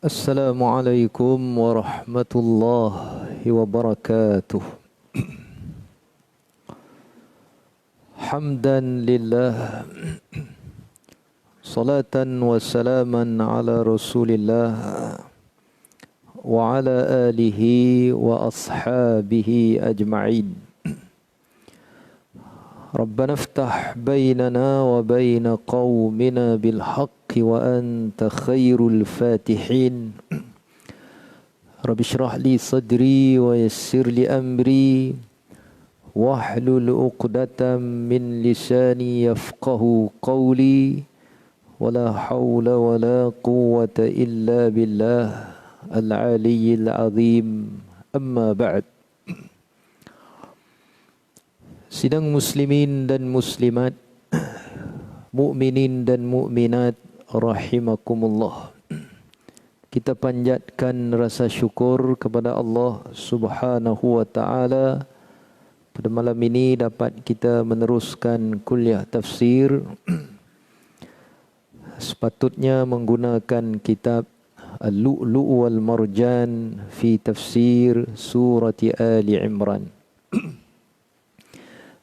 Assalamualaikum warahmatullahi wabarakatuh. Hamdan lillah, salatan wa salaman ala Rasulillah wa ala alihi wa ashabihi ajma'in. Rabbana iftah bainana wa baina qaumina bil haqqi wa anta khairul fatihin. Rabbi shrah li sadri wa yassir li amri wahlul 'uqdatam min lisani yafqahu qawli. Wala hawla wala quwwata illa billah al-'aliyyil 'azim. Amma ba'd. Sidang muslimin dan muslimat, mukminin dan mukminat rahimakumullah. Kita panjatkan rasa syukur kepada Allah Subhanahu wa taala. Pada malam ini dapat kita meneruskan kuliah tafsir. Sepatutnya menggunakan kitab Al-Lu'lu' wal Marjan fi tafsir surah Ali Imran.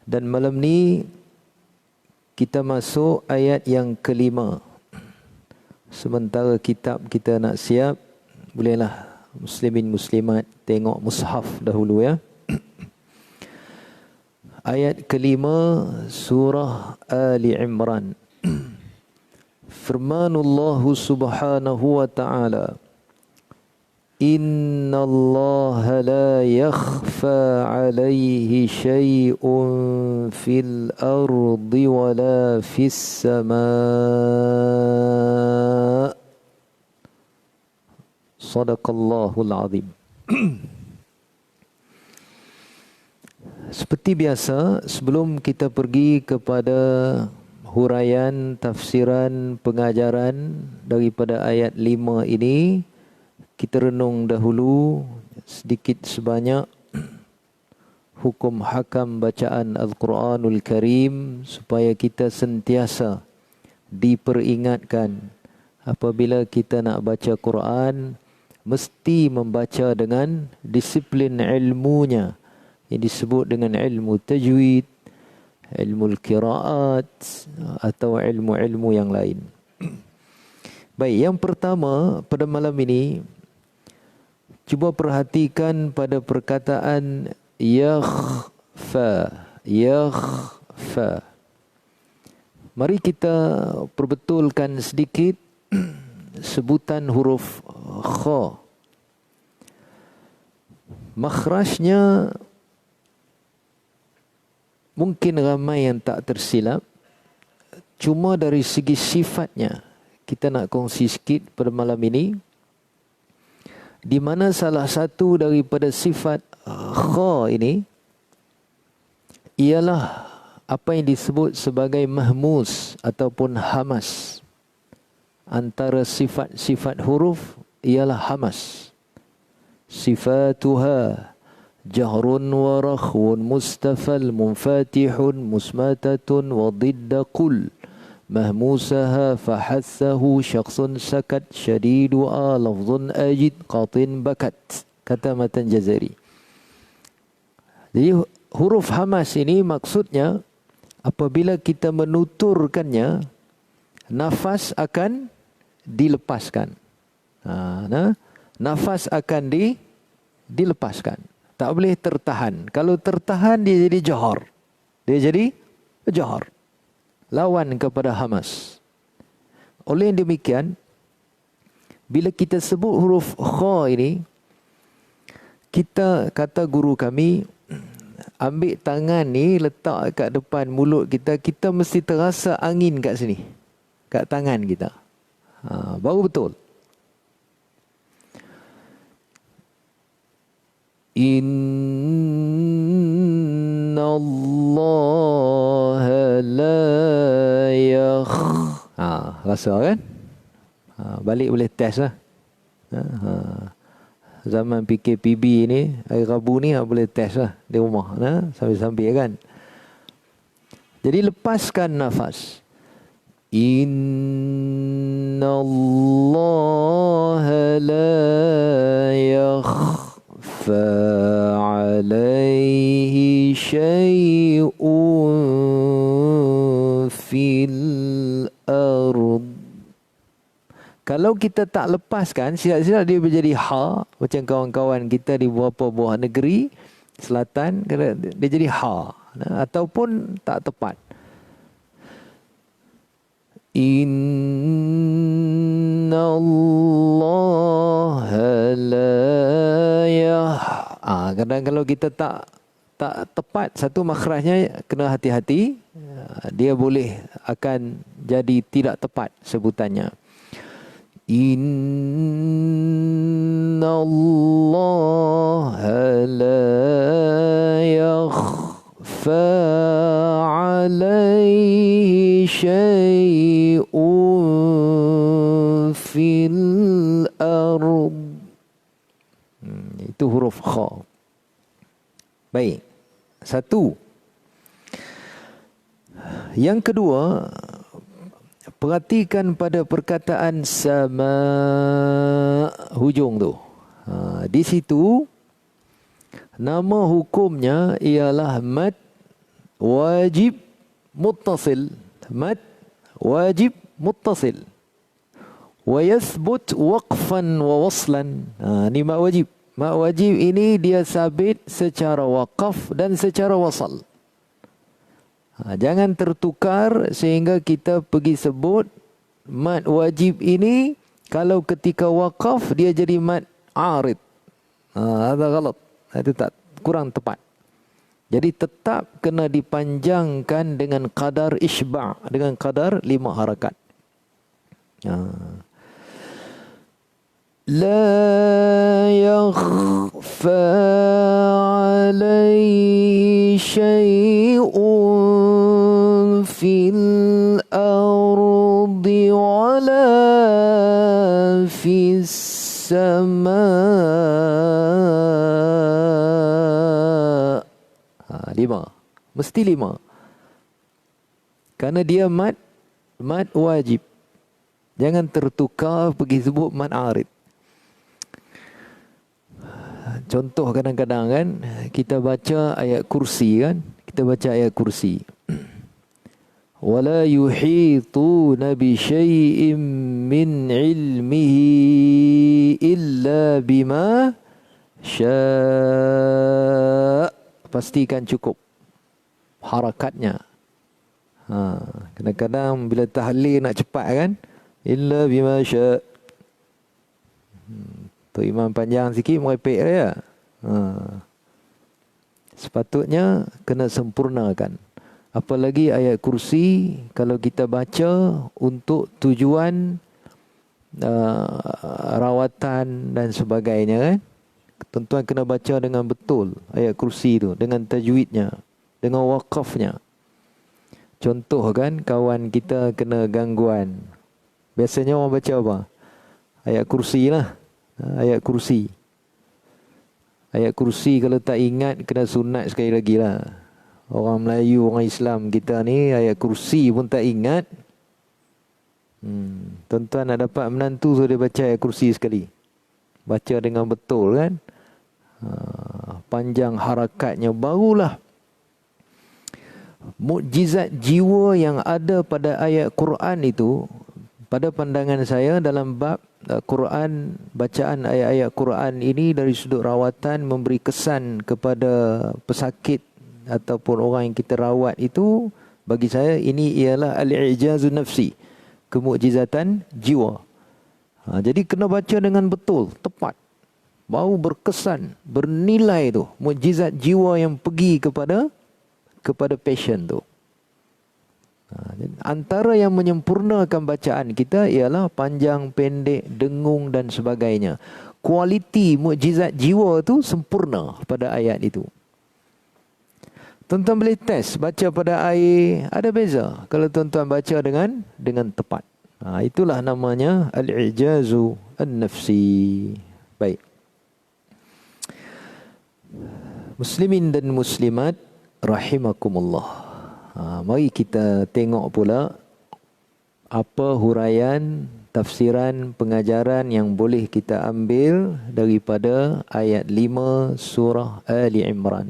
Dan malam ni kita masuk ayat yang kelima. Sementara kitab kita nak siap, bolehlah muslimin muslimat tengok mushaf dahulu ya. Ayat kelima surah Ali Imran. Firmanullah subhanahu wa ta'ala, Inna Allah la yakhfa alaihi shay'un fil ardi wa la fis sama'. Sadaqallahul azim. Seperti biasa, sebelum kita pergi kepada huraian, tafsiran, pengajaran daripada ayat 5 ini, kita renung dahulu sedikit sebanyak hukum hakam bacaan Al-Quranul Karim supaya kita sentiasa diperingatkan apabila kita nak baca Quran mesti membaca dengan disiplin ilmunya yang disebut dengan ilmu tajwid, ilmu qiraat atau ilmu-ilmu yang lain. Baik, yang pertama pada malam ini, cuba perhatikan pada perkataan yakhfa. Yakhfa. Mari kita perbetulkan sedikit sebutan huruf kha. Makhrajnya mungkin ramai yang tak tersilap. Cuma dari segi sifatnya kita nak kongsi sikit pada malam ini, di mana salah satu daripada sifat kha ini ialah apa yang disebut sebagai mahmus ataupun hamas. Antara sifat-sifat huruf ialah hamas. Sifatuha jahrun wa rakhun mustafal munfatihun musmatatun wa didda qul. Mahmusaha fahassahu syakhsun sakat syadidu lafzun ajid qatin bakat. Kata Matan Jazari. Jadi huruf hamas ini maksudnya apabila kita menuturkannya, nafas akan dilepaskan. Nafas akan dilepaskan. Tak boleh tertahan. Kalau tertahan dia jadi jahar. Dia jadi jahar. Lawan kepada hamas. Oleh demikian, bila kita sebut huruf kha ini, kita, kata guru kami, ambil tangan ni letak kat depan mulut kita, kita mesti terasa angin kat sini, kat tangan kita. Baru betul. Inna Allah la rasa kan? Balik boleh test lah. Zaman PKPB ni, hari Rabu ni boleh test lah di rumah. Sambil-sambil kan. Jadi lepaskan nafas. Innallaha la yakhfa alaihi syai'un fil ard. Kalau kita tak lepaskan, silap-silap dia menjadi ha. Macam kawan-kawan kita di beberapa buah negeri selatan, dia jadi ha. Ataupun tak tepat. Innallaha la kadang kalau kita tak tepat satu makhrajnya, kena hati-hati. Dia boleh akan jadi tidak tepat sebutannya. Innallaha la yakhfa alaihi syai'un fil ard. Itu huruf kha. Baik. Satu. Yang kedua, perhatikan pada perkataan sama, hujung tu. Di situ nama hukumnya ialah mad wajib muttasil. Mad wajib muttasil. Wa yathbut waqfan wa waslan. Ni mad wajib. Mad wajib ini dia sabit secara waqaf dan secara wasal. Jangan tertukar sehingga kita pergi sebut mad wajib ini kalau ketika waqaf dia jadi mad arid. Itu galat. Itu tak, kurang tepat. Jadi tetap kena dipanjangkan dengan qadar isba', dengan qadar 5 harakat. La yakhfa alaihi syai'un fil ardi wala fis sama'. 5. Mesti 5. Kerana dia mad wajib. Jangan tertukar pergi sebut mad arid. Contoh kadang-kadang kan kita baca ayat kursi kan. Kita baca ayat kursi. Wala yuhituna bi syai'in min ilmihi illa bima syaa. Pastikan cukup harakatnya. Kadang-kadang bila tahlil nak cepat kan, illa bima syaa. Tu imam panjang sikit merepek dia. Sepatutnya kena sempurnakan. Apalagi ayat kursi kalau kita baca untuk tujuan rawatan dan sebagainya kan. Tuan-tuan kena baca dengan betul ayat kursi tu, dengan tajwidnya, dengan waqafnya. Contoh kan kawan kita kena gangguan. Biasanya orang baca apa? Ayat kursi lah. Ayat kursi. Ayat kursi kalau tak ingat kena sunat sekali lagi lah. Orang Melayu, orang Islam kita ni ayat kursi pun tak ingat. Tuan-tuan nak dapat menantu so dia baca ayat kursi sekali. Baca dengan betul kan. Panjang harakatnya, barulah mukjizat jiwa yang ada pada ayat Quran itu. Pada pandangan saya dalam bab Quran, bacaan ayat-ayat Quran ini dari sudut rawatan memberi kesan kepada pesakit ataupun orang yang kita rawat itu, bagi saya ini ialah al-i'jazun nafsi, kemukjizatan jiwa. Jadi kena baca dengan betul, tepat, baru berkesan, bernilai tu, mukjizat jiwa yang pergi kepada pasien tu. Antara yang menyempurnakan bacaan kita ialah panjang, pendek, dengung dan sebagainya. Kualiti mukjizat jiwa tu sempurna pada ayat itu. Tuan-tuan boleh test baca pada air, ada beza kalau tuan-tuan baca dengan tepat. Itulah namanya al-i'jazu an-nafsi. Baik. Muslimin dan muslimat rahimakumullah. Mari kita tengok pula apa huraian, tafsiran, pengajaran yang boleh kita ambil daripada ayat 5 surah Ali Imran.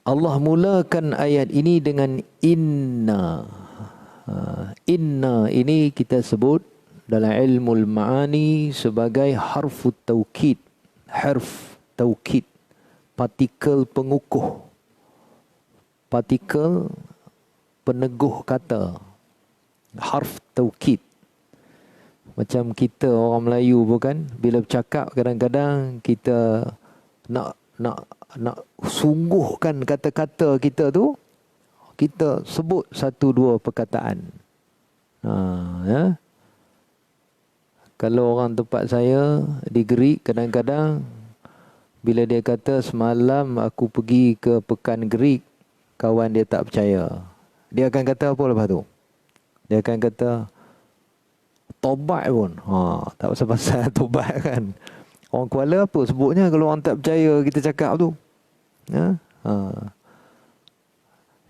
Allah mulakan ayat ini dengan inna. Inna ini kita sebut dalam ilmu al-ma'ani sebagai harfu taukid. Harf taukid. Partikel pengukuh. Partikel peneguh kata. Harf taukid. Macam kita orang Melayu bukan, bila bercakap kadang-kadang kita nak sungguhkan kata-kata kita tu, kita sebut satu dua perkataan. Ya. Kalau orang tempat saya di Gerik, kadang-kadang bila dia kata semalam aku pergi ke Pekan Gerik, kawan dia tak percaya. Dia akan kata apa lepas tu? Dia akan kata tobat pun. Tak pasal-pasal tobat kan. Orang Kuala apa sebutnya kalau orang tak percaya kita cakap tu? Ya?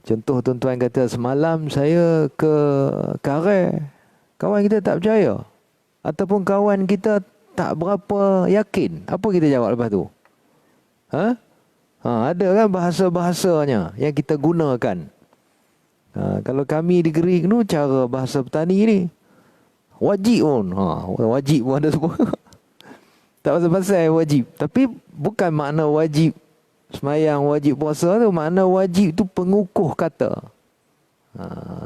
Contoh tuan-tuan kata semalam saya ke Karai, kawan kita tak percaya. Ataupun kawan kita tak berapa yakin. Apa kita jawab lepas tu? Ada kan bahasa-bahasanya yang kita gunakan. Kalau kami di Gerik tu cara bahasa petani ni wajib pun. Wajib pun ada semua. Tak pasal-pasal wajib. Tapi bukan makna wajib semayang, wajib puasa tu. Makna wajib tu pengukuh kata.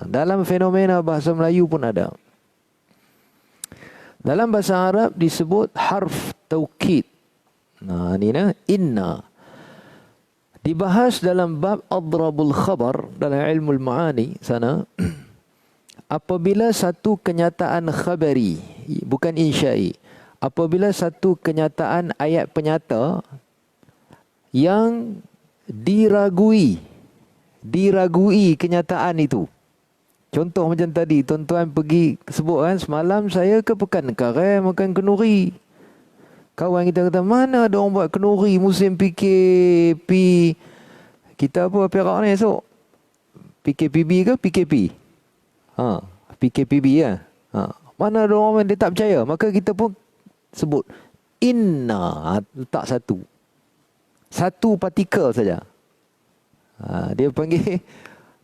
Dalam fenomena bahasa Melayu pun ada. Dalam bahasa Arab disebut harf taukid. Ni inna. Dibahas dalam bab adrabul khabar dalam ilmu al-ma'ani sana. Apabila satu kenyataan khabari, bukan insya'i. Apabila satu kenyataan ayat penyata yang diragui kenyataan itu. Contoh macam tadi, tuan-tuan pergi sebut kan, semalam saya ke Pekan Karai makan kenuri. Kawan kita kata, mana ada orang buat kenuri musim PKP. Kita apa Perak ni esok? PKPB ke PKP? PKPB ya. Mana ada orang dia tak percaya. Maka kita pun sebut inna, letak satu partikel saja. Dia panggil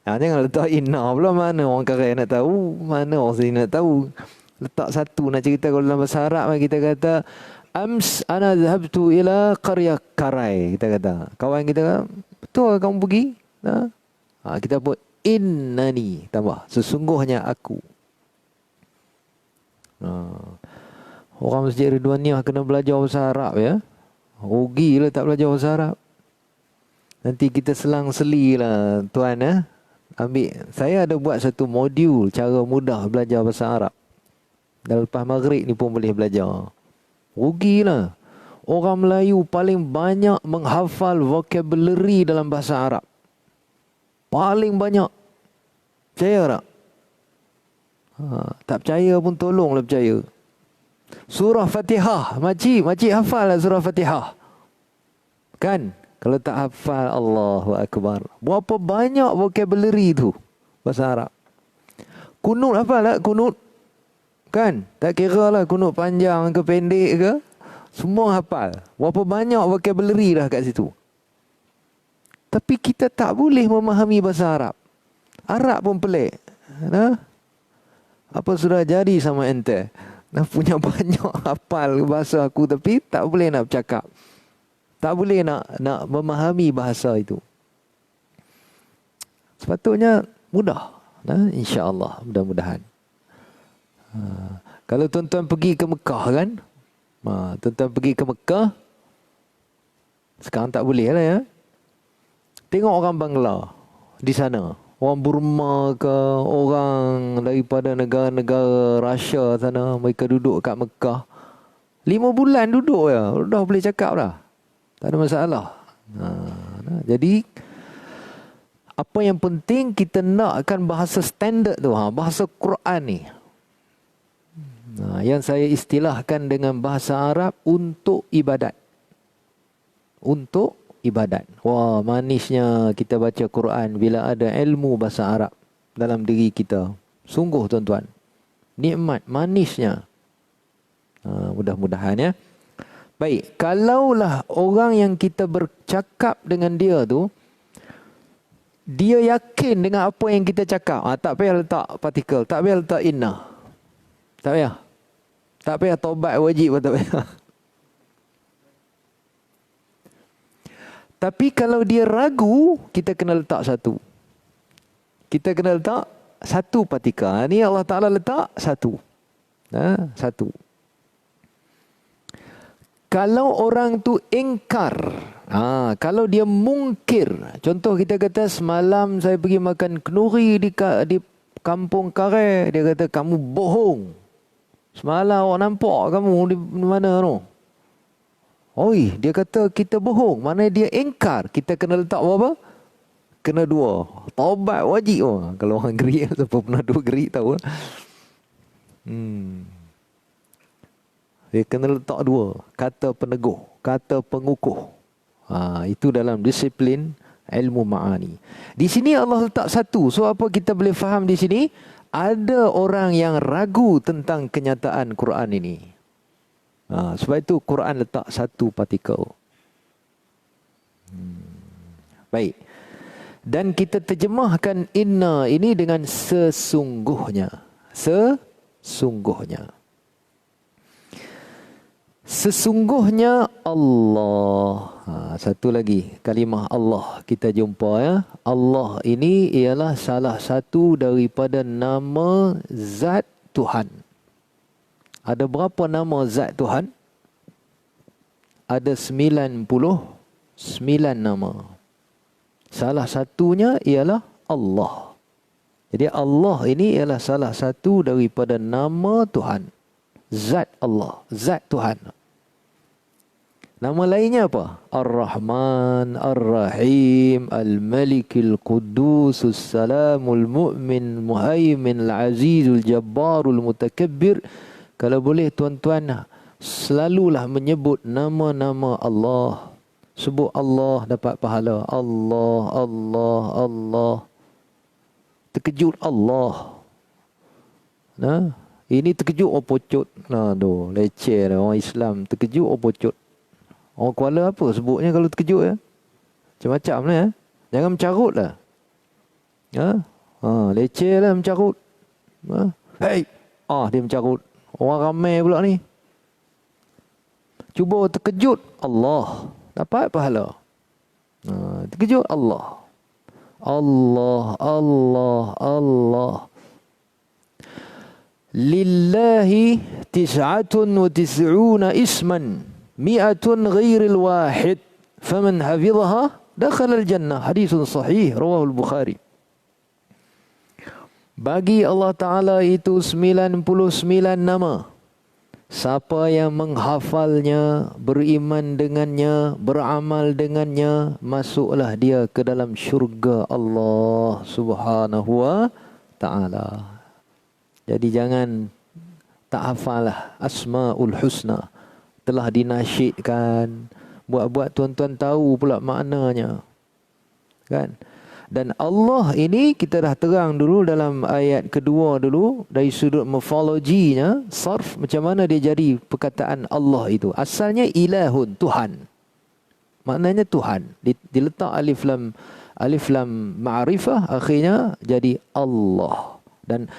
jangan letak inna pula, mana orang Karai nak tahu, mana orang sini nak tahu. Letak satu nak cerita. Kalau dalam bahasa Arab kita kata ams ana dhahabtu ila qarya Karai, kita kata. Kawan kita kata, betul kamu pergi? Kita pun innani, tambah sesungguhnya aku. Orang Masjid Ridwaniyah kena belajar bahasa Arab ya. Rugilah tak belajar bahasa Arab. Nanti kita selang-seli lah tuan ya. Ambil, saya ada buat satu modul cara mudah belajar bahasa Arab. Dan lepas maghrib ni pun boleh belajar. Rugilah. Orang Melayu paling banyak menghafal vocabulary dalam bahasa Arab. Paling banyak. Percaya tak? Tak percaya pun tolonglah percaya. Surah Fatihah. Makcik hafal lah surah Fatihah. Kan? Kalau tak hafal, Allahu Akbar. Berapa banyak vocabulary tu bahasa Arab. Kunut hafal tak? Kunut. Kan? Tak kira lah kunut panjang ke pendek ke. Semua hafal. Berapa banyak vocabulary dah kat situ. Tapi kita tak boleh memahami bahasa Arab. Arab pun pelik. Apa sudah jadi sama ente? Punya banyak hafal bahasa aku tapi tak boleh nak bercakap. Tak boleh nak memahami bahasa itu. Sepatutnya mudah. InsyaAllah. Mudah-mudahan. Kalau tuan-tuan pergi ke Mekah kan. Tuan-tuan pergi ke Mekah. Sekarang tak boleh lah ya. Tengok orang Bangla di sana. Orang Burma ke, orang daripada negara-negara Russia sana. Mereka duduk kat Mekah. 5 bulan duduk ya. Dah boleh cakap dah. Tak ada masalah. Jadi apa yang penting kita nakkan bahasa standard tu, bahasa Quran ni. Yang saya istilahkan dengan bahasa Arab untuk ibadat. Untuk ibadat. Wah, manisnya kita baca Quran bila ada ilmu bahasa Arab dalam diri kita. Sungguh tuan-tuan, nikmat manisnya. Mudah-mudahan ya. Baik, kalaulah orang yang kita bercakap dengan dia tu, dia yakin dengan apa yang kita cakap. Tak payah letak partikel, tak payah letak inna. Tak payah. Tak payah taubat wajib pun tak payah. Tapi kalau dia ragu, kita kena letak satu. Kita kena letak satu partikel. Ini Allah Ta'ala letak satu. Satu. Kalau orang tu ingkar, kalau dia mungkir, contoh kita kata semalam saya pergi makan kenduri di kampung Kare, dia kata kamu bohong. Semalam awak nampak kamu di mana tu? Oi, dia kata kita bohong. Mana dia ingkar, kita kena letak berapa? Kena 2. Taubat wajib. Kalau orang gerik, siapa pernah 2 gerik tahu. Dia kena letak 2. Kata peneguh, kata pengukuh. Itu dalam disiplin ilmu ma'ani. Di sini Allah letak satu. So apa kita boleh faham di sini? Ada orang yang ragu tentang kenyataan Quran ini. Sebab itu Quran letak satu partikel. Baik. Dan kita terjemahkan inna ini dengan sesungguhnya. Sesungguhnya. Sesungguhnya Allah. Satu lagi kalimah Allah kita jumpa ya. Allah ini ialah salah satu daripada nama zat Tuhan. Ada berapa nama zat Tuhan? Ada 99 nama. Salah satunya ialah Allah. Jadi Allah ini ialah salah satu daripada nama Tuhan. Zat Allah, zat Tuhan. Nama lainnya apa? Ar-Rahman, Ar-Rahim, Al-Malikil Quddus, As-Salamul Mu'min, Muhaimin, Al-Azizul Jabbarul Mutakabbir. Kalau boleh tuan-tuan, selalulah menyebut nama-nama Allah. Sebut Allah dapat pahala. Allah, Allah, Allah. Terkejut Allah. Ini terkejut orang pocut. Leceh orang Islam. Terkejut orang pocut. Orang Kuala apa sebutnya kalau terkejut ya? Macam-macam lah ya. Jangan mencarut lah. Leceh lah mencarut. Hey! Dia mencarut. Orang ramai pula ni. Cuba terkejut Allah. Dapat pahala. Terkejut Allah. Allah, Allah, Allah. Lillahi 99 isman, 100 ghairil wahid, faman hafidhaha dakhala al-jannah. Hadis sahih rawahu al-Bukhari. Bagi Allah Ta'ala itu 99 nama. Siapa yang menghafalnya, beriman dengannya, beramal dengannya, masuklah dia ke dalam syurga Allah Subhanahu wa Ta'ala. Jadi jangan tak hafal lah Asmaul Husna. Telah dinasyidkan. Buat-buat tuan-tuan tahu pula maknanya. Kan? Dan Allah ini kita dah terang dulu dalam ayat kedua dulu. Dari sudut morfologinya, sarf, macam mana dia jadi perkataan Allah itu. Asalnya ilahun, Tuhan. Maknanya Tuhan. Diletak alif lam ma'rifah, akhirnya jadi Allah. Dan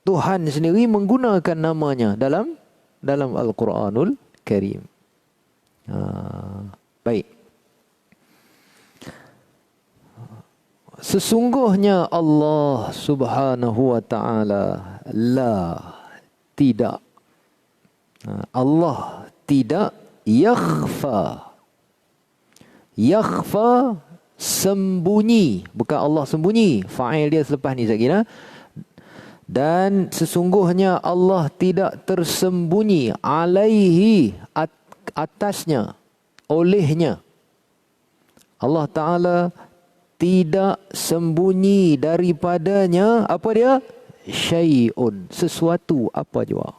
Tuhan sendiri menggunakan namanya dalam Al-Quranul Karim. Baik. Sesungguhnya Allah Subhanahu wa Ta'ala tidak. Allah tidak yakhfa. Yakhfa sembunyi. Bukan Allah sembunyi. Fa'il dia selepas ni saya kira. Dan sesungguhnya Allah tidak tersembunyi alaihi atasnya, olehnya. Allah Ta'ala tidak sembunyi daripadanya apa dia? Syai'un, sesuatu apa jua.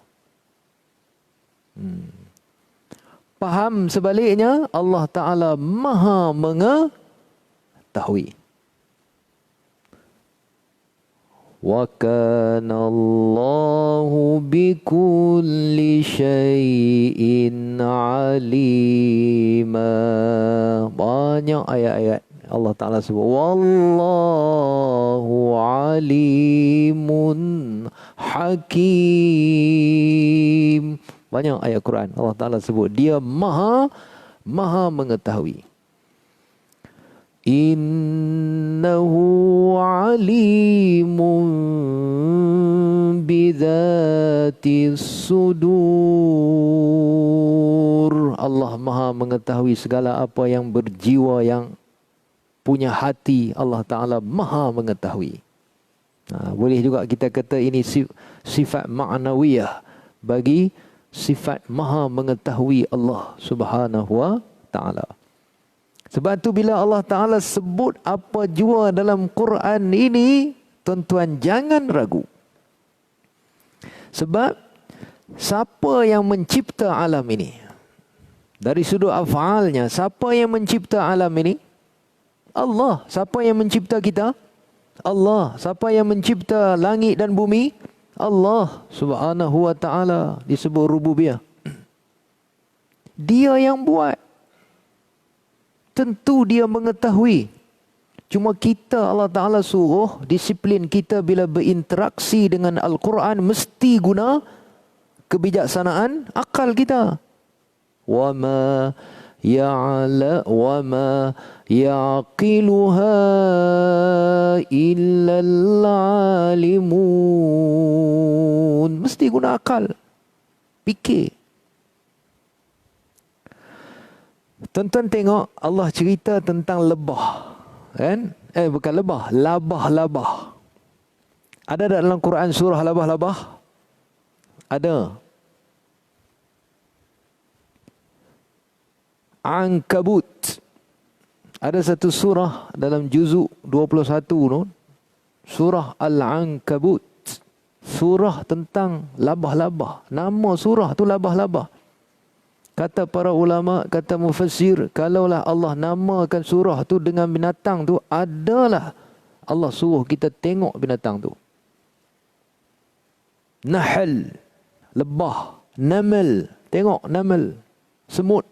Faham sebaliknya, Allah Ta'ala maha mengetahui. Wa kana Allahu bikulli syai'in alima. Banyak ayat-ayat Allah Ta'ala sebut wallahu alimun hakim. Banyak ayat Quran Allah Ta'ala sebut dia maha mengetahui. Innahu alimun bidzatis sudur. Allah maha mengetahui segala apa yang berjiwa, yang punya hati. Allah Ta'ala maha mengetahui. Boleh juga kita kata ini sifat ma'nawiyah bagi sifat maha mengetahui Allah Subhanahu wa Ta'ala. Sebab tu bila Allah Ta'ala sebut apa jua dalam Quran ini, tuan-tuan jangan ragu. Sebab siapa yang mencipta alam ini? Dari sudut af'alnya, siapa yang mencipta alam ini? Allah. Siapa yang mencipta kita? Allah. Siapa yang mencipta langit dan bumi? Allah Subhanahu wa Ta'ala. Disebut rububiyah. Dia yang buat. Tentu dia mengetahui. Cuma kita Allah Ta'ala suruh disiplin kita bila berinteraksi dengan Al-Quran mesti guna kebijaksanaan akal kita. Wa ma yaqiluha illa al-alimun. Mesti guna akal. Fikir. Tuan-tuan tengok Allah cerita tentang lebah. Kan? Bukan lebah. Labah-labah. Ada tak dalam Quran surah labah-labah? Ada. Ankabut. Ada satu surah dalam juzuk 21 tu. Surah Al-Ankabut. Surah tentang labah-labah. Nama surah tu labah-labah. Kata para ulama, kata mufassir, kalaulah Allah namakan surah tu dengan binatang tu, adalah Allah suruh kita tengok binatang tu. Nahl, lebah, namal, tengok namal, semut.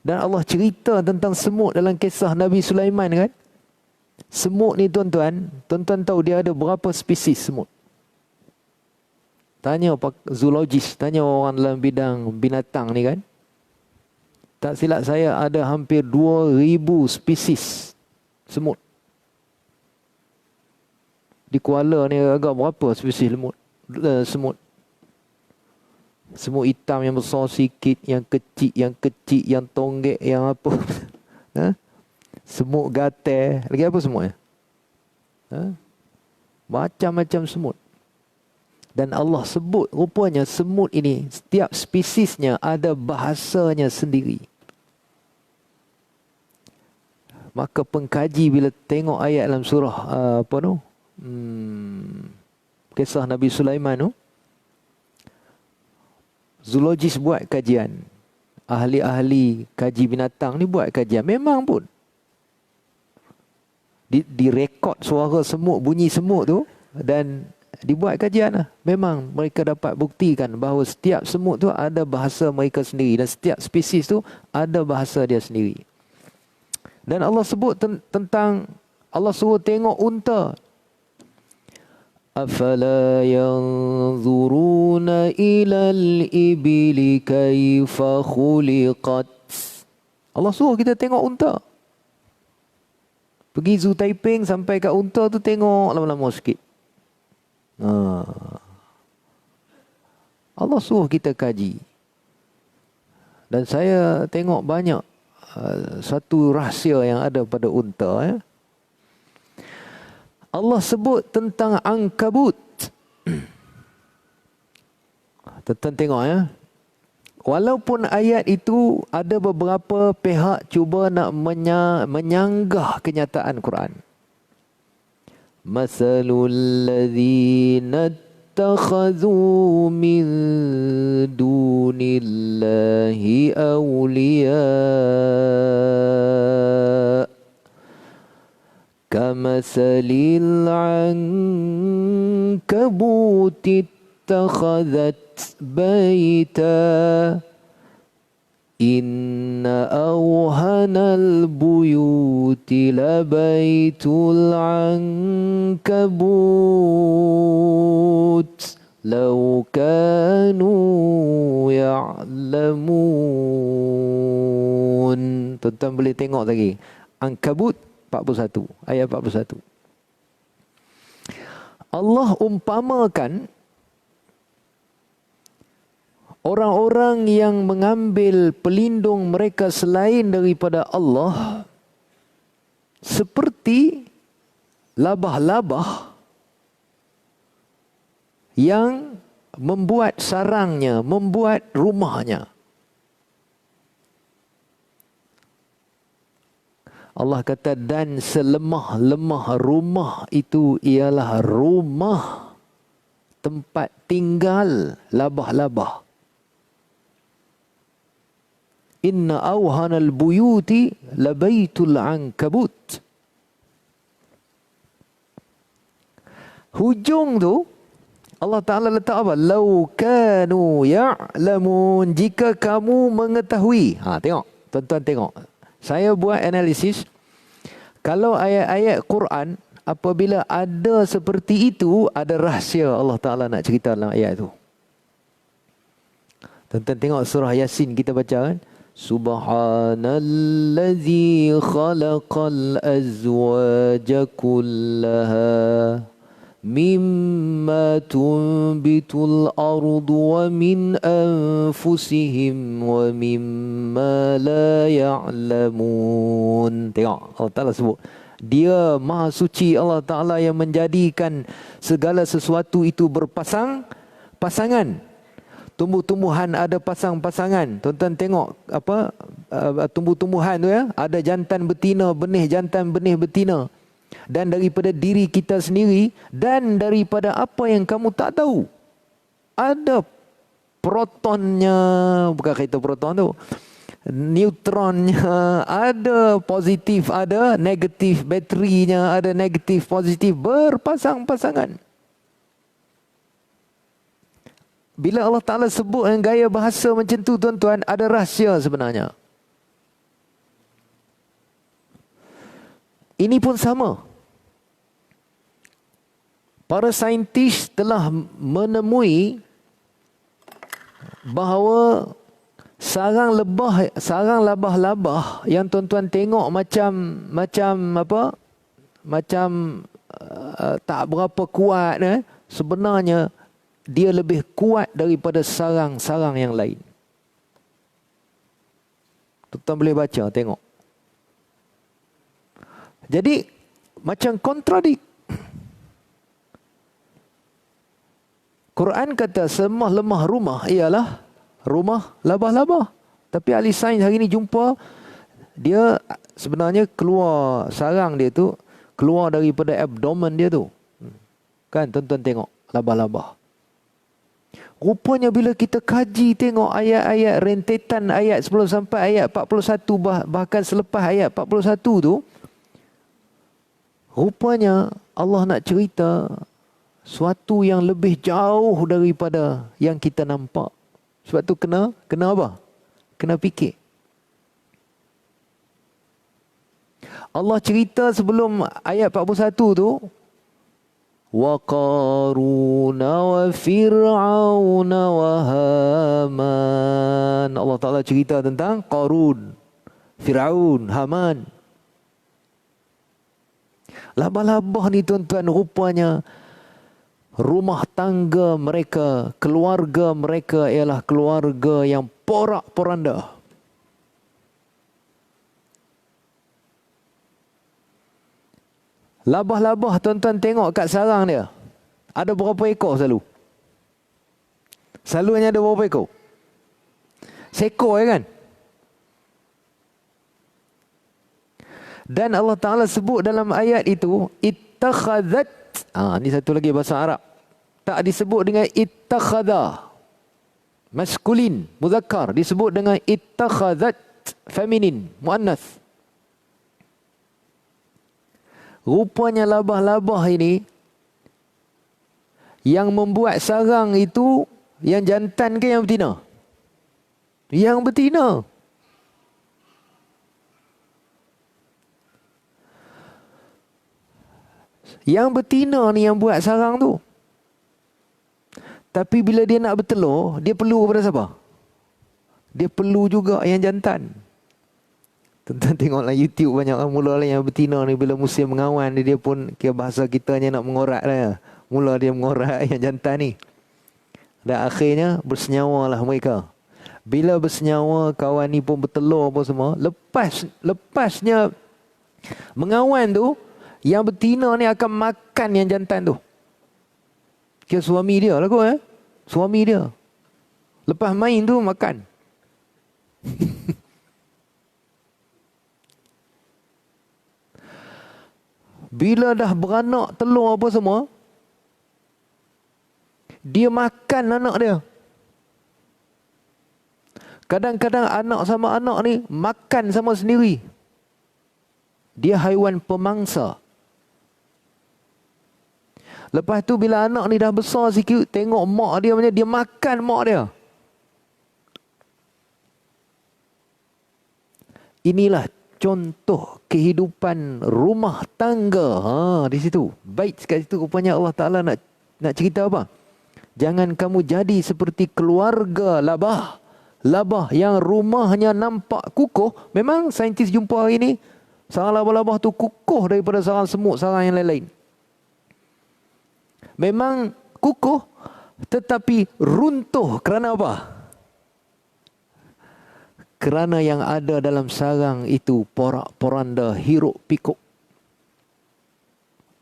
Dan Allah cerita tentang semut dalam kisah Nabi Sulaiman kan. Semut ni tuan-tuan tahu dia ada berapa spesies semut? Tanya zoologis, tanya orang dalam bidang binatang ni kan. Tak silap saya ada hampir 2,000 spesies semut. Di Kuala ni agak berapa spesies semut? Semut hitam yang besar sikit, yang kecil, yang tonggek, yang apa. Semut gatal, lagi apa semua? Macam-macam semut. Dan Allah sebut rupanya semut ini setiap spesiesnya ada bahasanya sendiri. Maka pengkaji bila tengok ayat dalam surah kisah Nabi Sulaiman tu, zoologis buat kajian, ahli-ahli kaji binatang ni buat kajian. Memang pun direkod suara semut, bunyi semut tu, dan dibuat kajian lah. Memang mereka dapat buktikan bahawa setiap semut tu ada bahasa mereka sendiri, dan setiap spesies tu ada bahasa dia sendiri. Dan Allah sebut tentang, Allah suruh tengok unta. Afala yanzuruna ilal ibili kaifa khuliqat. Allah suruh kita tengok unta. Pergi Zoo Taiping sampai kat unta tu tengok lama-lama sikit. Allah suruh kita kaji. Dan saya tengok banyak satu rahsia yang ada pada unta. Allah sebut tentang Ankabut. Tuan-tuan tengok walaupun ayat itu ada beberapa pihak cuba nak menyanggah kenyataan Quran. Masalul ladzina ittakhadhu min dunillahi awliya Kamathalil ankabut ittakhadhat baita Inna awhanal buyuti labaitul ankabut Law kanu ya'lamun. Tuan-tuan boleh tengok lagi. Ankabut 41, ayat 41. Allah umpamakan orang-orang yang mengambil pelindung mereka selain daripada Allah seperti labah-labah yang membuat sarangnya, membuat rumahnya. Allah kata, dan selemah-lemah rumah itu ialah rumah tempat tinggal labah-labah. Inna awhanal buyuti labaitul ankabut. Hujung tu Allah Ta'ala letak apa? Lau kanu ya'lamun. Jika kamu mengetahui. Tengok. Tuan-tuan tengok. Saya buat analisis. Kalau ayat-ayat Quran, apabila ada seperti itu, ada rahsia Allah Ta'ala nak cerita dalam ayat itu. Tuan-tuan tengok surah Yasin kita baca kan. Subhanallazi khalaqal azwaja kullaha mimma tunbitul ardu wa min anfusihim wa mimma la ya'lamun. Tengok Allah Ta'ala sebut, Dia Maha Suci Allah Ta'ala yang menjadikan segala sesuatu itu pasangan. Tumbuh-tumbuhan ada pasang-pasangan. Tuan-tuan tengok apa tumbuh-tumbuhan tu ya, ada jantan betina, benih jantan, benih betina. Dan daripada diri kita sendiri dan daripada apa yang kamu tak tahu. Ada protonnya, bukan kata proton tu, neutronnya, ada positif, ada negatif, baterinya ada negatif, positif, berpasang-pasangan. Bila Allah Ta'ala sebut dengan gaya bahasa macam tu, tuan-tuan, ada rahsia sebenarnya. Ini pun sama. Para saintis telah menemui bahawa sarang labah-labah yang tuan-tuan tengok macam tak berapa kuat, sebenarnya dia lebih kuat daripada sarang-sarang yang lain. Tuan-tuan boleh baca, tengok. Jadi macam kontradik. Quran kata semua lemah rumah ialah rumah labah-labah. Tapi ahli sains hari ini jumpa dia sebenarnya keluar sarang dia tu keluar daripada abdomen dia tu. Kan tuan-tuan tengok labah-labah. Rupanya bila kita kaji tengok ayat-ayat rentetan ayat 10 sampai ayat 41 bahkan selepas ayat 41 tu, rupanya Allah nak cerita suatu yang lebih jauh daripada yang kita nampak. Sebab tu kena apa? Kena fikir. Allah cerita sebelum ayat 41 tu, wa qaruna wa fir'auna wa haman. Allah Ta'ala cerita tentang Qarun, Fir'aun, Haman. Labah-labah ni tuan-tuan rupanya rumah tangga mereka, keluarga mereka ialah keluarga yang porak-poranda. Labah-labah tuan-tuan tengok kat sarang dia. Ada berapa ekor selalu? Selalunya ada berapa ekor? Seekor kan? Dan Allah Ta'ala sebut dalam ayat itu, ittakhadhat. Ni satu lagi bahasa Arab. Tak disebut dengan ittakhadha. Maskulin, muzakkar. Disebut dengan ittakhadhat, feminin, muannas. Rupanya labah-labah ini yang membuat sarang itu yang jantan ke yang betina? Yang betina. Yang betina ni yang buat sarang tu. Tapi bila dia nak bertelur, dia perlu kepada siapa? Dia perlu juga yang jantan. Tuan-tuan tengoklah YouTube banyak orang mula yang betina ni bila musim mengawan dia pun kira bahasa kitanya nak mengorat dah. Mula dia mengorat yang jantan ni. Dan akhirnya bersenyawalah mereka. Bila bersenyawa, kawan ni pun bertelur apa semua. Lepasnya mengawan tu, yang betina ni akan makan yang jantan tu. Kira suami dia lah kot Suami dia. Lepas main tu makan. Bila dah beranak telur apa semua, dia makan anak dia. Kadang-kadang anak sama anak ni makan sama sendiri. Dia haiwan pemangsa. Lepas tu bila anak ni dah besar sikit, tengok mak dia macam dia makan mak dia. Inilah contoh kehidupan rumah tangga. Di situ. Baik kat situ rupanya Allah Ta'ala nak cerita apa? Jangan kamu jadi seperti keluarga labah. Labah yang rumahnya nampak kukuh. Memang saintis jumpa hari ni, sarang labah-labah tu kukuh daripada sarang semut, sarang yang lain-lain. Memang kukuh, tetapi runtuh kerana apa? Kerana yang ada dalam sarang itu porak-poranda, hiruk pikuk.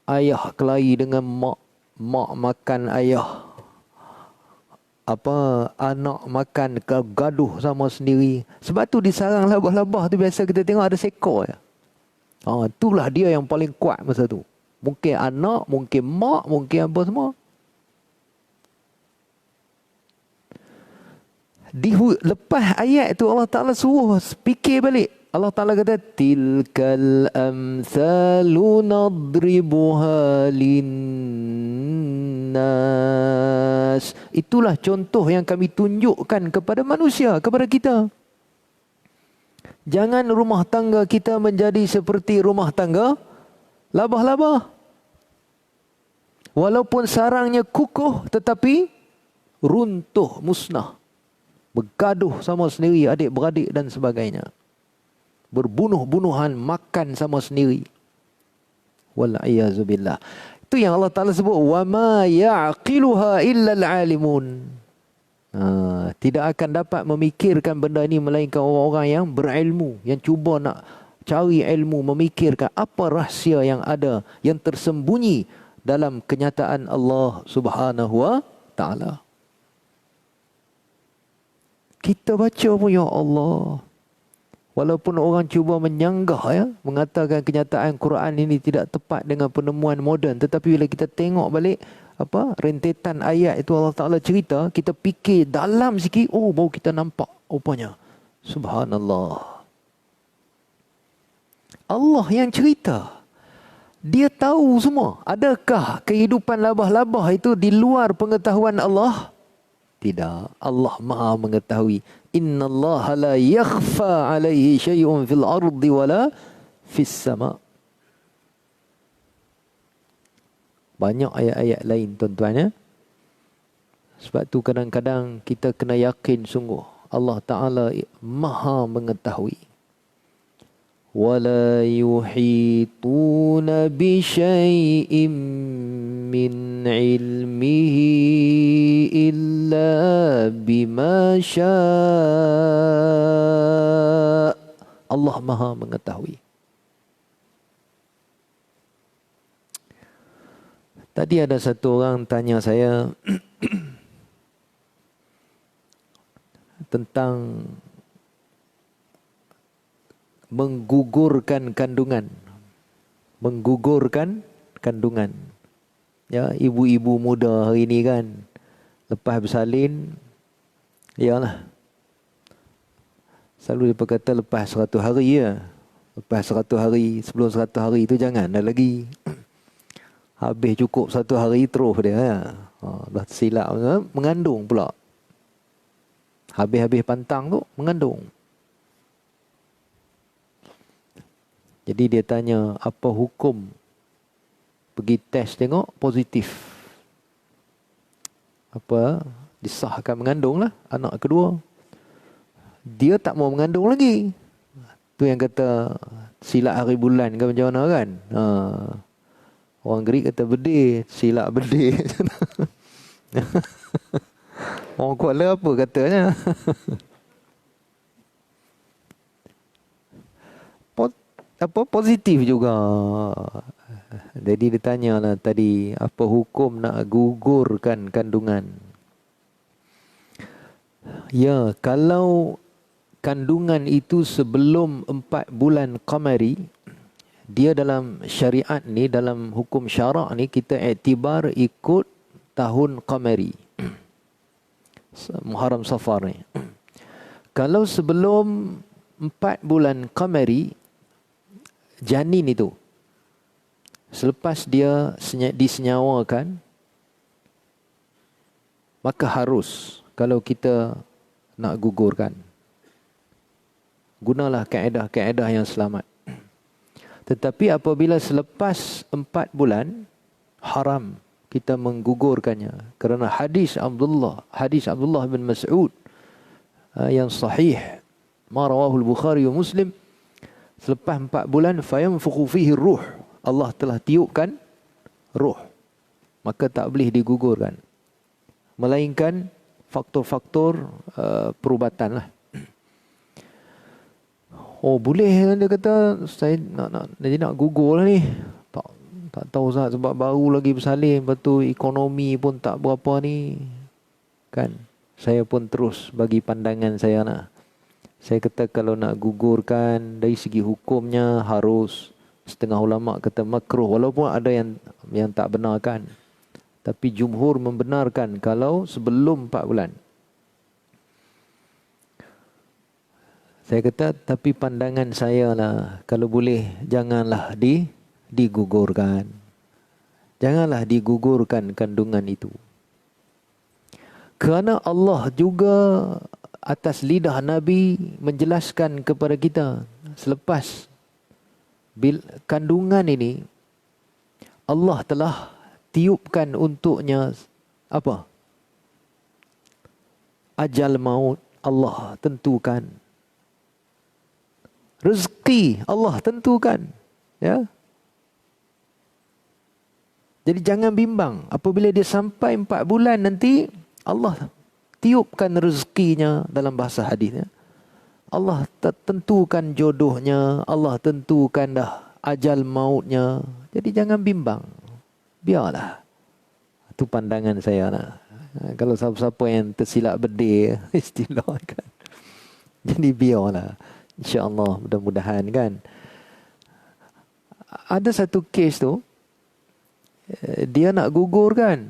Ayah kelahi dengan mak, mak makan ayah. Anak makan gaduh sama sendiri. Sebab tu di sarang labah-labah tu biasa kita tengok ada seekor ya. Itulah dia yang paling kuat masa tu. Mungkin anak, mungkin mak, mungkin apa semua. Lepas ayat tu Allah Ta'ala suruh fikir balik. Allah Ta'ala kata, tilkal amthalu nadribuha linnas. Itulah contoh yang kami tunjukkan kepada manusia, kepada kita. Jangan rumah tangga kita menjadi seperti rumah tangga labah-labah. Walaupun sarangnya kukuh, tetapi runtuh, musnah. Bergaduh sama sendiri, adik-beradik dan sebagainya. Berbunuh-bunuhan, makan sama sendiri. Wal'iyazubillah. Itu yang Allah Ta'ala sebut, وَمَا يَعْقِلُهَا إِلَّا الْعَالِمُونَ. Tidak akan dapat memikirkan benda ini melainkan orang-orang yang berilmu, yang cuba nak cari ilmu, memikirkan apa rahsia yang ada, yang tersembunyi dalam kenyataan Allah Subhanahu wa Ta'ala. Kita baca pun, ya Allah, walaupun orang cuba menyanggah mengatakan kenyataan Quran ini tidak tepat dengan penemuan moden, tetapi bila kita tengok balik rentetan ayat itu Allah Ta'ala cerita, kita fikir dalam sikit, baru kita nampak rupanya. Subhanallah. Allah yang cerita. Dia tahu semua. Adakah kehidupan labah-labah itu di luar pengetahuan Allah? Tidak. Allah Maha mengetahui. Inna Allah la yakhfa alaihi syai'un fil ardi wala fis sama'. Banyak ayat-ayat lain tuan-tuan ya. Sebab tu kadang-kadang kita kena yakin sungguh Allah Ta'ala Maha mengetahui. وَلَا يُحِيطُونَ بِشَيْءٍ مِّنْ عِلْمِهِ إِلَّا بِمَا شَاءَ. Allah Maha mengetahui. Tadi ada satu orang tanya saya tentang menggugurkan kandungan. Menggugurkan kandungan. Ya, ibu-ibu muda hari ini kan, lepas bersalin, yalah, selalu dia kata lepas 100 hari ya. Lepas 100 hari, sebelum 100 hari tu jangan dah lagi. Habis cukup 1 hari terus dia. Dah silap, mengandung pula. Habis-habis pantang tu, mengandung. Jadi dia tanya, apa hukum pergi test tengok positif? Apa? Disahkan mengandung lah, anak kedua. Dia tak mau mengandung lagi. Tu yang kata silap hari bulan ke macam mana kan? Orang Greek kata bedil, silap bedil. Orang Kuala apa katanya? Positif juga. Jadi dia tanyalah tadi, apa hukum nak gugurkan kandungan? Ya, kalau kandungan itu sebelum 4 bulan qamari, dia dalam syariat ni, dalam hukum syarak ni, kita iktibar ikut tahun qamari. Muharram Safar ni. Kalau sebelum 4 bulan qamari, janin itu, selepas dia disenyawakan, maka harus, kalau kita nak gugurkan, gunalah kaedah-kaedah yang selamat. Tetapi apabila selepas 4 bulan, haram kita menggugurkannya. Kerana hadis Abdullah bin Mas'ud yang sahih, ma rawahul Bukhari wa Muslim, selepas 4 bulan, fayanfukhu fihi ruh, Allah telah tiupkan ruh, maka tak boleh digugurkan. Melainkan faktor-faktor perubatan lah. Oh boleh, dia kata, saya nak gugur lah ni. Tak tahu Ustaz, sebab baru lagi bersalin, lepas tu ekonomi pun tak berapa ni. Kan? Saya pun terus bagi pandangan saya nak. Saya kata kalau nak gugurkan dari segi hukumnya harus, setengah ulama kata makruh, walaupun ada yang tak benarkan. Tapi jumhur membenarkan kalau sebelum 4 bulan. Saya kata, tapi pandangan saya lah, kalau boleh janganlah digugurkan. Janganlah digugurkan kandungan itu. Kerana Allah juga atas lidah Nabi menjelaskan kepada kita, selepas kandungan ini, Allah telah tiupkan untuknya apa? Ajal maut Allah tentukan. Rezeki Allah tentukan. Ya. Jadi jangan bimbang. Apabila dia sampai 4 bulan nanti, Allah tiupkan rezekinya dalam bahasa hadisnya. Allah tentukan jodohnya. Allah tentukan dah ajal mautnya. Jadi jangan bimbang. Biarlah. Itu pandangan saya lah. Kalau siapa-siapa yang tersilap bedil, istilah kan. Jadi biarlah. InsyaAllah, mudah-mudahan kan. Ada satu kes tu, dia nak gugur kan.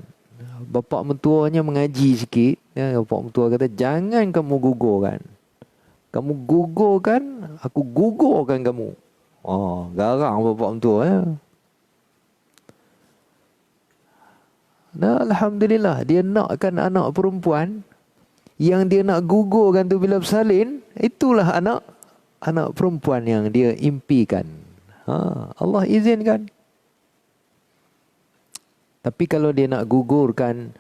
Bapa mentuanya mengaji sikit. Ya, bapa mentua kata, jangan kamu gugurkan. Kamu gugurkan, aku gugurkan kamu. Oh, garang bapa mentua ya. Nah, alhamdulillah, dia nakkan anak perempuan. Yang dia nak gugurkan tu bila bersalin, itulah anak perempuan yang dia impikan. Allah izinkan. Tapi kalau dia nak gugurkan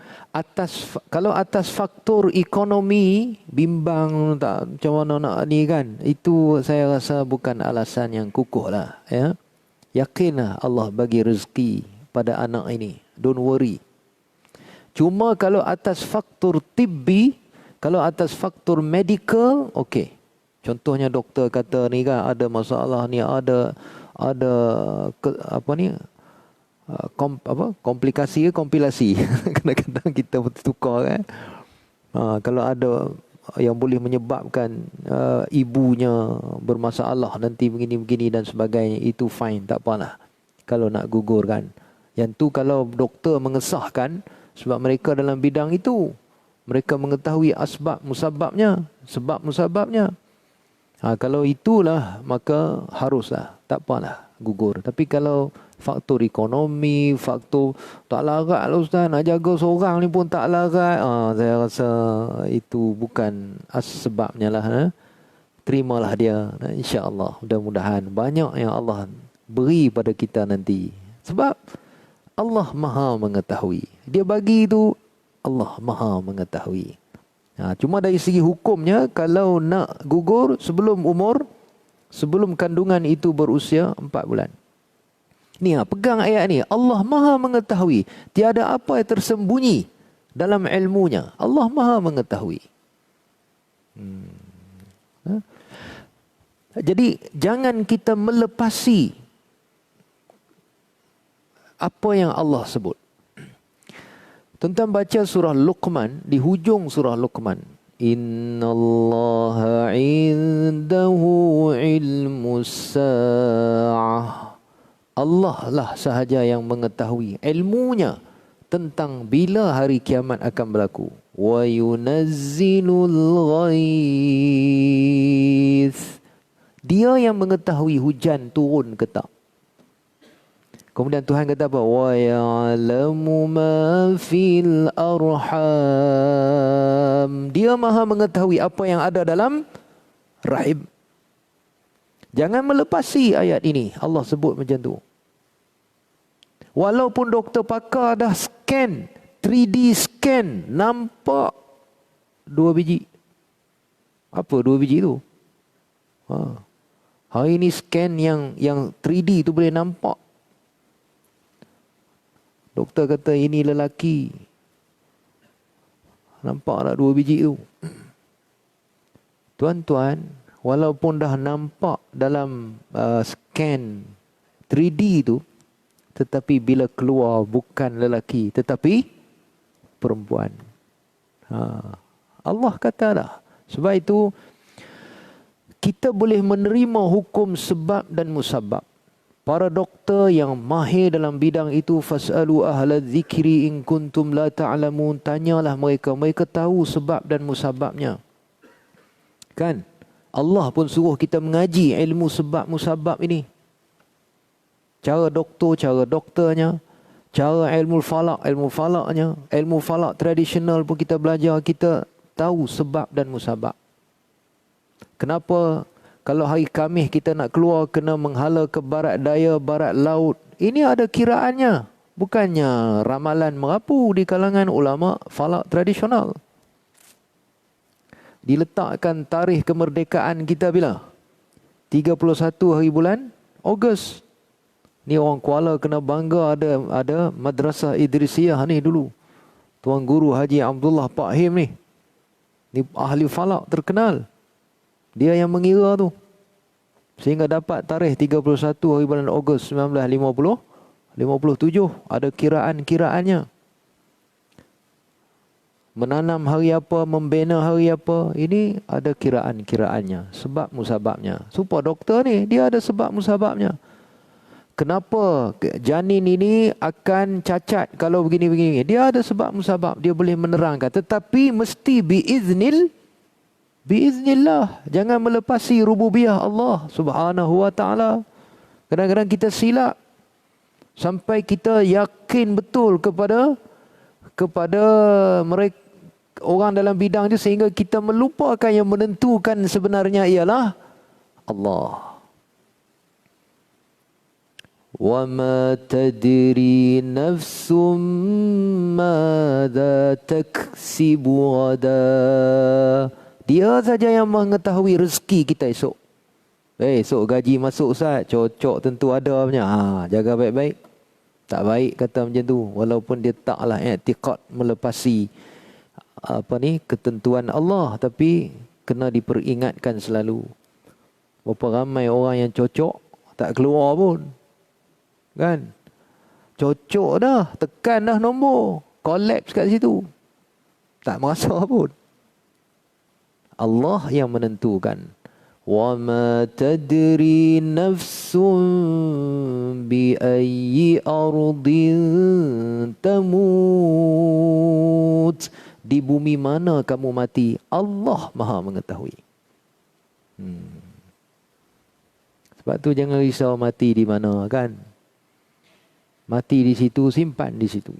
kalau atas faktor ekonomi, bimbang tak macam mana nak ni kan, itu saya rasa bukan alasan yang kukuh lah. Ya? Yakinlah Allah bagi rezeki pada anak ini. Don't worry. Cuma kalau atas faktor tibbi, kalau atas faktor medical, okey. Contohnya doktor kata ni kan ada masalah ni, ada komplikasi ke kompilasi. Kadang-kadang kita bertukar kan. Kalau ada yang boleh menyebabkan ibunya bermasalah nanti begini-begini dan sebagainya, itu fine, tak apalah. Kalau nak gugurkan. Yang tu kalau doktor mengesahkan, sebab mereka dalam bidang itu, mereka mengetahui sebab musababnya. Kalau itulah maka haruslah, tak apalah gugur. Tapi kalau faktor ekonomi, faktor tak larat lah ustaz, nak jaga seorang ni pun tak larat, saya rasa itu bukan sebabnya lah. Terimalah dia, insya-Allah. Mudah-mudahan banyak yang Allah beri pada kita nanti. Sebab Allah Maha mengetahui. Dia bagi itu, Allah Maha mengetahui. Cuma dari segi hukumnya, kalau nak gugur sebelum kandungan itu berusia 4 bulan. Ni pegang ayat ni. Allah Maha mengetahui. Tiada apa yang tersembunyi dalam ilmunya. Allah Maha mengetahui. Jadi jangan kita melepasi apa yang Allah sebut. Tuan-tuan baca surah Luqman, di hujung surah Luqman. Innallaha indahu ilmus sa'ah. Allah lah sahaja yang mengetahui ilmunya tentang bila hari kiamat akan berlaku. Wa yunazzilul ghaith. Dia yang mengetahui hujan turun ke tak. Kemudian Tuhan kata apa? Wa ya'lamu ma fil arham. Dia Maha mengetahui apa yang ada dalam rahim. Jangan melepasi ayat ini. Allah sebut macam tu. Walaupun doktor pakar dah scan, 3D scan, nampak 2 biji. Apa 2 biji tu? Hari ini scan yang 3D tu boleh nampak. Doktor kata ini lelaki. Nampak tak 2 biji tu? Tuan-tuan, walaupun dah nampak dalam scan 3D tu, tetapi bila keluar bukan lelaki, tetapi perempuan. Allah kata dah. Sebab itu, kita boleh menerima hukum sebab dan musabab. Para doktor yang mahir dalam bidang itu, fas'alu ahla dzikri in kuntum la ta'lamun, tanyalah mereka, mereka tahu sebab dan musababnya. Kan? Allah pun suruh kita mengaji ilmu sebab musabab ini. Cara doktornya, cara ilmu falaknya, ilmu falak tradisional pun kita belajar, kita tahu sebab dan musabab. Kenapa kalau hari Khamis kita nak keluar kena menghala ke barat daya, barat laut? Ini ada kiraannya. Bukannya ramalan merapu di kalangan ulama falak tradisional. Diletakkan tarikh kemerdekaan kita bila? 31 hari bulan Ogos. Ni orang Kuala kena bangga ada Madrasah Idrisiyah ni dulu. Tuan Guru Haji Abdullah Pak Him ni. Ni ahli falak terkenal. Dia yang mengira tu. Sehingga dapat tarikh 31 hari bulan Ogos 1957. Ada kiraan-kiraannya. Menanam hari apa, membina hari apa. Ini ada kiraan-kiraannya. Sebab musababnya. Supaya doktor ni, dia ada sebab musababnya. Kenapa janin ini akan cacat kalau begini-begini. Dia ada sebab musabab. Dia boleh menerangkan. Tetapi mesti biiznillah. Jangan melepasi rububiyah Allah subhanahu wa ta'ala. Kadang-kadang kita silap. Sampai kita yakin betul kepada mereka, orang dalam bidang itu, sehingga kita melupakan yang menentukan sebenarnya ialah Allah. وَمَا تَدْرِي نَفْسٌ مَاذَا تَكْسِبُ غَدًا. Dia saja yang mengetahui rezeki kita esok. Esok gaji masuk ustaz, cocok tentu ada punya. Jaga baik-baik. Tak baik kata macam tu. Walaupun dia taklah i'tiqad melepasi ketentuan Allah, tapi kena diperingatkan selalu. Berapa ramai orang yang cocok tak keluar pun. Kan? Cocok dah, tekan dah nombor, collapse kat situ. Tak merasa pun. Allah yang menentukan. Wa ma tadri nafsun bi ayyi ardin tamut. Di bumi mana kamu mati, Allah Maha mengetahui. Sebab tu jangan risau mati di mana kan. Mati di situ, simpan di situ.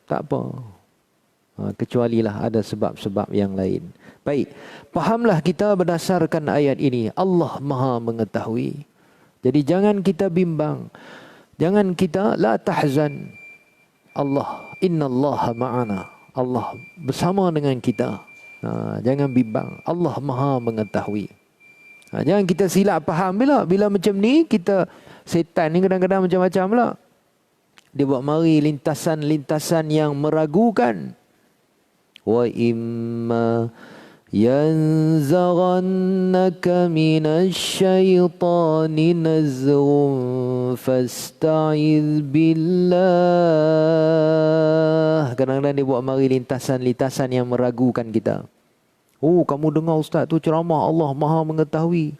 Tak apa. Kecualilah ada sebab-sebab yang lain. Baik, fahamlah kita berdasarkan ayat ini. Allah Maha mengetahui. Jadi jangan kita bimbang. Jangan kita la tahzan. Allah, innallaha ma'ana. Allah bersama dengan kita. Jangan bimbang. Allah Maha mengetahui. Jangan kita silap faham bila macam ni kita, setan ni kadang-kadang macam-macam pula. Dia buat mari lintasan-lintasan yang meragukan. Wa imma yanzaghannaka minasyaitani nazghun fasta'iz billah. Kadang-kadang dia buat mari lintasan-lintasan yang meragukan kita. Oh, kamu dengar ustaz tu ceramah Allah Maha mengetahui.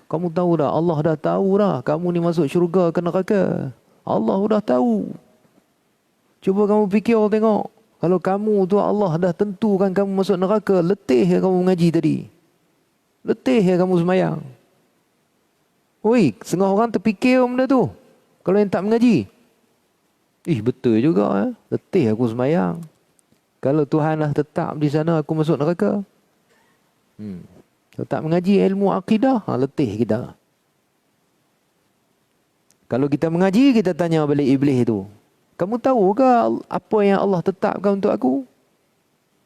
Kamu tahu dah, Allah dah tahu dah kamu ni masuk syurga ke neraka. Allah dah tahu. Cuba kamu fikir tengok. Kalau kamu tu Allah dah tentukan kamu masuk neraka, letih ke kamu mengaji tadi? Letih ke kamu semayang? Oi, setengah orang terfikir benda tu. Kalau yang tak mengaji. Betul juga. Letih aku semayang. Kalau Tuhan dah tetap di sana aku masuk neraka. Kalau tak mengaji ilmu akidah, letih kita. Kalau kita mengaji, kita tanya balik iblis tu. Kamu tahu ke apa yang Allah tetapkan untuk aku?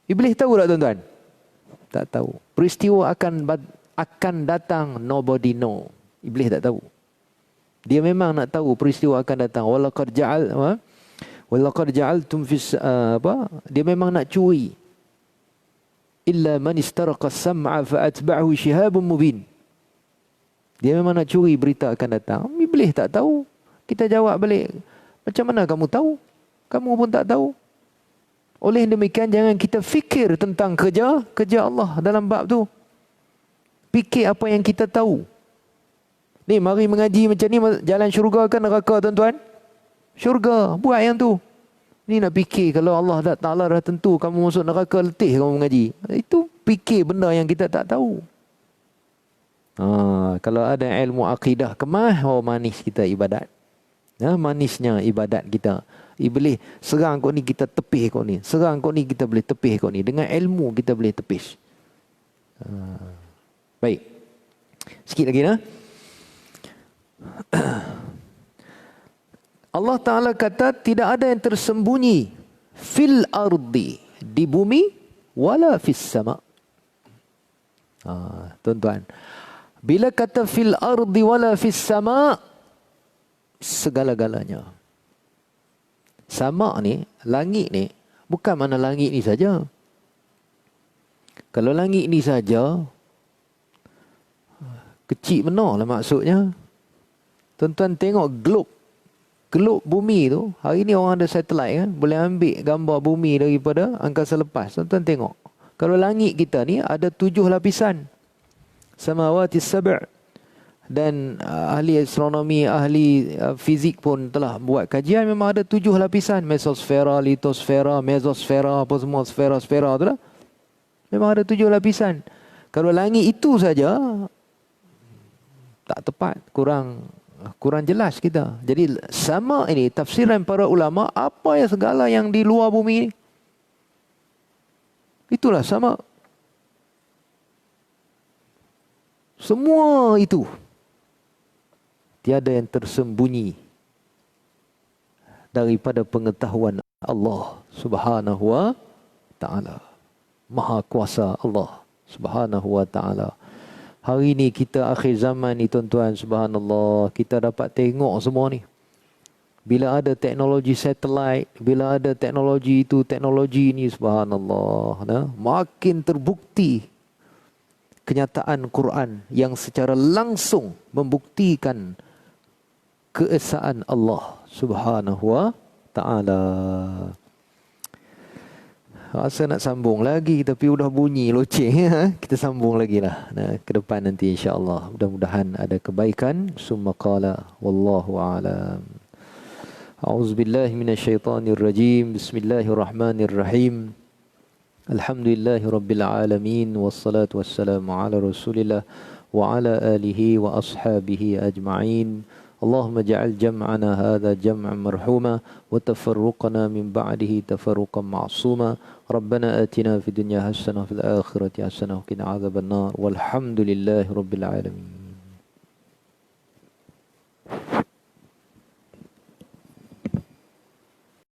Iblis tahu tak tuan-tuan? Tak tahu. Peristiwa akan datang, nobody know. Iblis tak tahu. Dia memang nak tahu peristiwa akan datang. Walaqad ja'altum fis Dia memang nak curi. Illa man istaraqa as-sam'a fa'atba'ahu shihabun mubin. Dia memang nak curi berita akan datang. Iblis tak tahu. Kita jawab balik. Macam mana kamu tahu? Kamu pun tak tahu. Oleh demikian jangan kita fikir tentang kerja Allah dalam bab tu. Fikir apa yang kita tahu. Ni mari mengaji macam ni, jalan syurga ke neraka tuan-tuan? Syurga, buat yang tu. Ni nak fikir kalau Allah Ta'ala dah tentu kamu masuk neraka, letih kamu mengaji. Itu fikir benda yang kita tak tahu. Kalau ada ilmu akidah kemah, manis kita ibadat. Manisnya ibadat kita. Iblis serang kau ni, kita tepih kau ni. Serang kau ni, kita boleh tepih kau ni. Dengan ilmu kita boleh tepis. Baik. Sikit lagi Allah Ta'ala kata tidak ada yang tersembunyi fil ardi, di bumi, wala fis sama. Tuan-tuan, bila kata fil ardi wala fis sama, segala-galanya. Sama ni, langit ni, bukan mana langit ni saja. Kalau langit ni saja, kecil benar lah maksudnya. Tuan-tuan tengok globe bumi tu. Hari ni orang ada satelit kan, boleh ambil gambar bumi daripada angkasa lepas. Tuan-tuan tengok. Kalau langit kita ni ada 7 lapisan. Samawati sab'. Dan ahli astronomi, ahli fizik pun telah buat kajian. Memang ada 7 lapisan. Mesosfera, litosfera, mesosfera, apa semua sfera-sfera tu lah. Memang ada 7 lapisan. Kalau langit itu saja, tak tepat. Kurang jelas kita. Jadi sama ini tafsiran para ulama, apa yang segala yang di luar bumi ini, itulah sama. Semua itu tiada yang tersembunyi daripada pengetahuan Allah Subhanahu wa Ta'ala. Maha kuasa Allah Subhanahu wa Ta'ala. Hari ni kita akhir zaman ni tuan-tuan, subhanallah, kita dapat tengok semua ni. Bila ada teknologi satelit, bila ada teknologi itu, teknologi ini, subhanallah, makin terbukti kenyataan Quran yang secara langsung membuktikan keesaan Allah Subhanahu wa Ta'ala. Rasa nak sambung lagi tapi udah bunyi loceng. Kita sambung lagi lah ke depan nanti insya-Allah. Mudah-mudahan ada kebaikan. Summa qala wallahu a'lam. A'udzubillahi minasyaitonirrajim. Bismillahirrahmanirrahim. Alhamdulillahirabbil alamin wassalatu wassalamu ala Rasulillah وعلى آله وأصحابه أجمعين. اللهم اجعل جمعنا هذا جمعا مرحوما وتفرقنا من بعده تفرقا معصوما. ربنا آتنا في الدنيا حسنة وفي الآخرة حسنة وقنا عذاب النار والحمد لله رب العالمين.